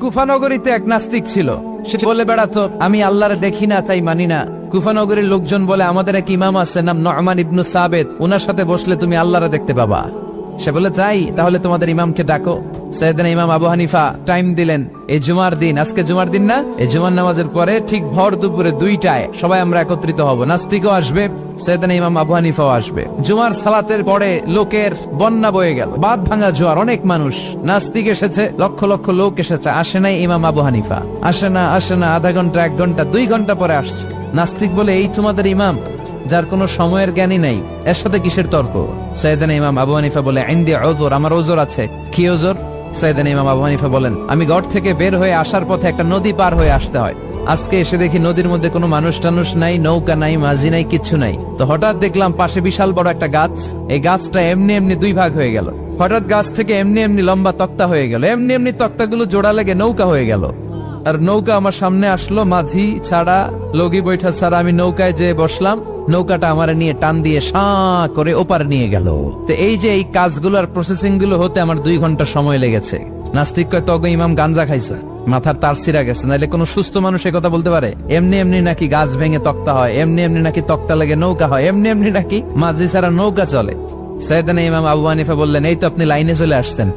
কুফানগরীতে এক নাস্তিক ছিল। সে বলে বেড়াতো, আমি আল্লাহরে দেখি না তাই মানি না। কুফানগরীর লোকজন বলে, আমাদের এক ইমাম আছে নাম নু'মান ইবনে সাবিত, ওনার সাথে বসলে তুমি আল্লাহরে দেখতে পাবা। সে বলে, তাই তাহলে তোমাদের ইমামকে ডাকো। সাইয়েদনা ইমাম আবু হানিফা টাইম দিলেন, এই জুমার দিন, আজকে জুমার দিন না, এই জুমার নামাজের পরে ঠিক ভর দুপুরে 2টায় সবাই আমরা একত্রিত হব। নাস্তিকও আসবে, সাইয়েদনা ইমাম আবু হানিফাও আসবে। জুমার সালাতের পরে লোকের বন্যা বয়ে গেল, বাঁধ ভাঙা জোয়ার, অনেক মানুষ। নাস্তিক এসেছে, লক্ষ লক্ষ লোক এসেছে, আসে নাই ইমাম আবু হানিফা। আসে না আধা ঘন্টা, 1 ঘন্টা, 2 ঘন্টা পরে আসছে। নাস্তিক বলে, এই তোমাদের ইমাম যার কোনো সময়ের জ্ঞানই নাই, এর সাথে কিসের তর্ক? সাইয়েদনা ইমাম আবু হানিফা বলে, ইনদি উযর, আমার ওজর আছে। কি ওজর? সাইয়েদনা ইমাম আবু হানিফা বলেন, আমি ঘর থেকে বের হয়ে আসার পথে একটা নদী পার হয়ে আসতে হয়। আজকে এসে দেখি নদীর মধ্যে কোনো মানুষ টানুষ নাই, নৌকা নাই, মাঝি নাই, কিচ্ছু নাই। তো হঠাৎ দেখলাম পাশে বিশাল বড় একটা গাছ। এই গাছটা এমনি এমনি 2 ভাগ হয়ে গেল। হঠাৎ গাছ থেকে এমনি এমনি লম্বা তক্তা হয়ে গেল। এমনি এমনি তক্তাগুলো জোড়া লেগে নৌকা হয়ে গেল। আর নৌকা আমার সামনে আসলো, মাঝি ছাড়া, লগি বৈঠা ছাড়া। আমি নৌকায় যেয়ে বসলাম, নৌকাটা আমার নিয়ে টান দিয়ে সাঁ করে ওপারে নিয়ে গেল। তো এই যে এই কাজগুলো আর প্রসেসিং গুলো হতে আমার 2 ঘন্টা সময় লেগেছে। নাস্তিক কয়, তবে ইমাম গাঞ্জা খাইছে, মাথার তার ছিঁড়া গেছে, নাহলে কোনো সুস্থ মানুষ কথা বলতে পারে? এমনি এমনি নাকি গাছ ভেঙে তক্তা হয়, এমনি এমনি নাকি তক্তা লেগে নৌকা হয়, এমনি এমনি নাকি মাঝি ছাড়া নৌকা চলে? সাইয়েদনা ইমাম আবু হানিফা বললেন, এই তো আপনি লাইনে চলে আসছেন।